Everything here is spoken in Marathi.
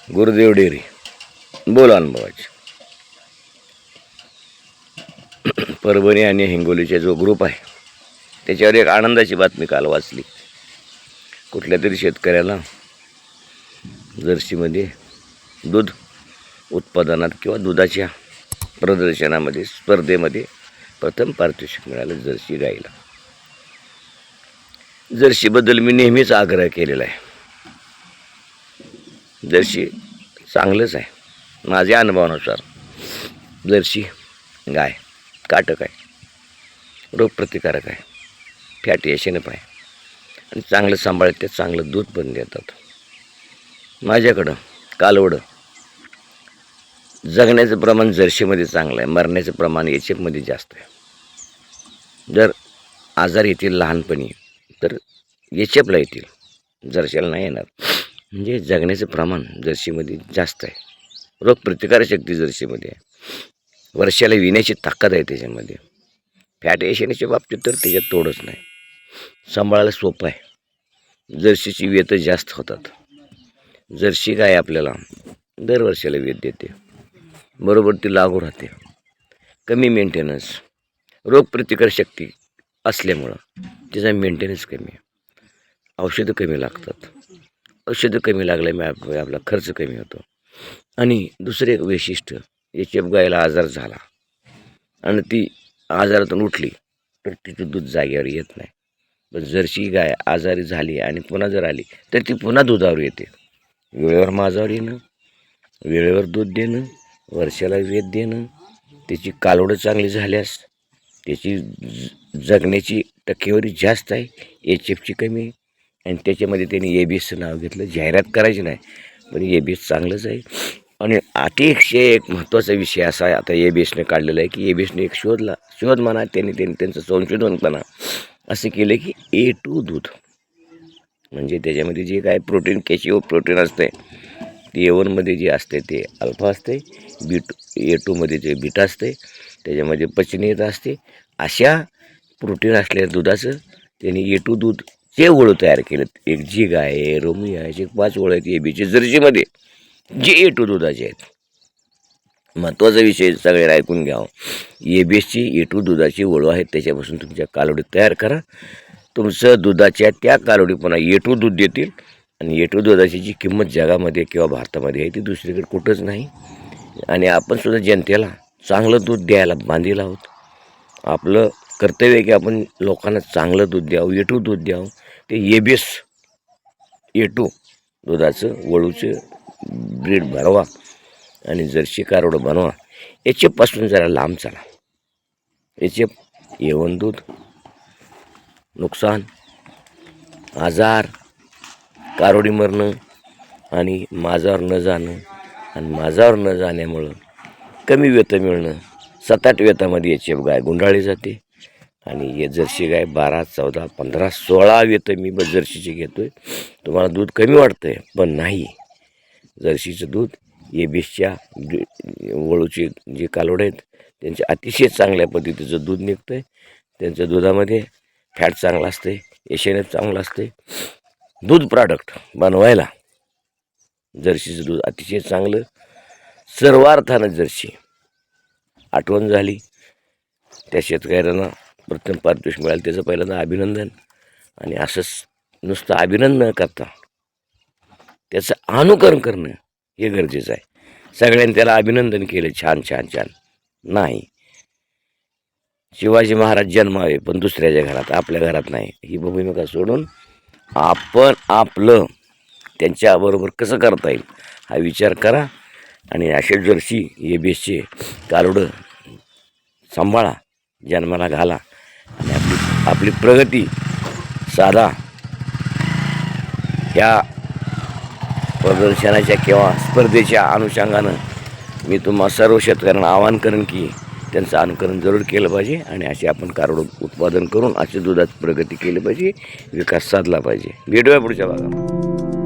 गुरुदेव डेअरी बोल अनुभवाचे. परभणी आणि हिंगोलीचा जो ग्रुप आहे त्याच्यावर एक आनंदाची बातमी काल वाचली. कुठल्या तरी शेतकऱ्याला जर्सीमध्ये दूध उत्पादनात किंवा दुधाच्या प्रदर्शनामध्ये स्पर्धेमध्ये प्रथम पारितोषिक मिळालं जर्सी गाईला. जर्सीबद्दल मी नेहमीच आग्रह केलेला आहे. जर्सी चांगलंच आहे. माझ्या अनुभवानुसार जर्सी गाय काटक आहे, रोगप्रतिकारक आहे, फॅटी एशनप आहे आणि चांगलं सांभाळते, चांगलं दूध पण देतात. माझ्याकडं कालवडं जगण्याचं प्रमाण जर्सीमध्ये चांगलं आहे, मरण्याचं प्रमाण एचएफमध्ये जास्त आहे. जर आजार येतील लहानपणी तर एचएफला येतील, जर्सीला नाही येणार. म्हणजे जगण्याचं प्रमाण जर्सीमध्ये जास्त आहे. रोगप्रतिकारशक्ती जर्सीमध्ये आहे. वर्षाला विण्याची ताकद आहे त्याच्यामध्ये. फॅट एशनच्या बाबतीत तर त्याच्यात तोडच नाही. सांभाळायला सोपं आहे. जर्सीची वेत जास्त होतात. जर्सी गाय आपल्याला दरवर्षाला वेत देते, बरोबर ती लागू राहते. कमी मेंटेनन्स, रोगप्रतिकारशक्ती असल्यामुळं तिचा मेंटेनन्स कमी आहे. औषधं कमी लागतात. औषधं कमी लागल्यामुळे आपला खर्च कमी होतो. आणि दुसरे एक वैशिष्ट्य, एचएफ गायला आजार झाला आणि ती आजारातून उठली तर तिचं दूध जागेवर येत नाही. पण जर्सी गाय आजारी झाली आणि पुन्हा जर आली तर ती पुन्हा दुधावर येते. वेळेवर माझ्यावर येणं, वेळेवर दूध देणं, वर्षाला वेध देणं, त्याची कालवडं चांगली झाल्यास त्याची जगण्याची टक्केवारी जास्त आहे, एचएफची कमी आहे. आणि त्याच्यामध्ये त्यांनी एबीएसचं नाव घेतलं. जाहिरात करायची नाही, पण एबीएस चांगलंच आहे. आणि अतिशय एक महत्त्वाचा विषय असा आहे आता एबीएसने काढलेला आहे की एबीएसने एक शोध म्हणा त्यांनी त्यांचं संशोधन म्हणा असं केलं की A2 दूध, म्हणजे त्याच्यामध्ये जे काय प्रोटीन, कॅल्शियम प्रोटीन असते ते A1मध्ये जे असते ते अल्फा असते, A2मध्ये जे बीटा असते, त्याच्यामध्ये पचनीयता असते. अशा प्रोटीन असलेल्या दुधाचं त्यांनी A2 दूधचे ओळू तयार केलं. एक जी गाय आहे, रोमी आहे, 5 ओळं आहेत एबीचे जर्सीमध्ये जे A2 दुधाचे आहेत. महत्त्वाचा विषय सगळ्यांना ऐकून घ्यावं. एबीएसची A2 दुधाची ओळू आहेत, त्याच्यापासून तुमच्या कालवडी तयार करा. तुमचं दुधाच्या त्या कालवडी पुन्हा A2 दूध देतील. आणि A2 दुधाची जी किंमत जगामध्ये किंवा भारतामध्ये आहे ती दुसरीकडे कुठंच नाही. आणि आपण सुद्धा जनतेला चांगलं दूध द्यायला बांधील आहोत. आपलं कर्तव्य आहे की आपण लोकांना चांगलं दूध द्यावं, A2 दूध द्यावं. ते एबीएस A2 दुधाचं वळूचं ब्रीड भरवा आणि जर्सी कारोडं बनवा. एचएफपासून जरा लांब चला. एचएफ, A1 दूध, नुकसान, आजार, कारोडी मरणं आणि माझावर न जाणं, आणि माझावर न जाण्यामुळं कमी वेत मिळणं. 7-8 वेतामध्ये एचएफ गाय गुंडाळली जाते. आणि हे जर्सी गाय 12, 14, 15, 16 वेत मी जर्सीचे घेतो आहे. तुम्हाला दूध कमी वाटतं आहे, पण नाही. जर्सीचं दूध एबीएसच्या वळूचे जे कालवडे आहेत त्यांचे अतिशय चांगल्या पद्धतीचं दूध निघतं आहे. त्यांच्या दुधामध्ये फॅट चांगला असते, एशनएफ चांगलं असते. दूध प्रॉडक्ट बनवायला जर्सीचं दूध अतिशय चांगलं. सर्व अर्थानं जर्सी. आठवण झाली त्या शेतकऱ्यांना प्रथम पारितोषिक मिळालं त्याचं पहिल्यांदा अभिनंदन. आणि असंच नुसतं अभिनंदन न करता त्याचं अनुकरण करणं हे गरजेचं आहे. सगळ्यांनी त्याला अभिनंदन केलं, छान छान छान नाही. शिवाजी महाराज जन्मावे पण दुसऱ्याच्या घरात, आपल्या घरात नाही. ही भूमिका सोडून आपण आपलं त्यांच्याबरोबर कसं करता येईल हा विचार करा. आणि असे जर्सी एबीएसचे कालवडं सांभाळा, जन्माला घाला आणि आपली प्रगती साधा. ह्या प्रदर्शनाच्या किंवा स्पर्धेच्या अनुषंगानं मी तुम्हा सर्व शेतकऱ्यांना आवाहन करेन की त्यांचं अनुकरण जरूर केलं पाहिजे. आणि असे आपण कारोड उत्पादन करून असे दुधात प्रगती केली पाहिजे, विकास साधला पाहिजे. भेटूया पुढच्या भागात.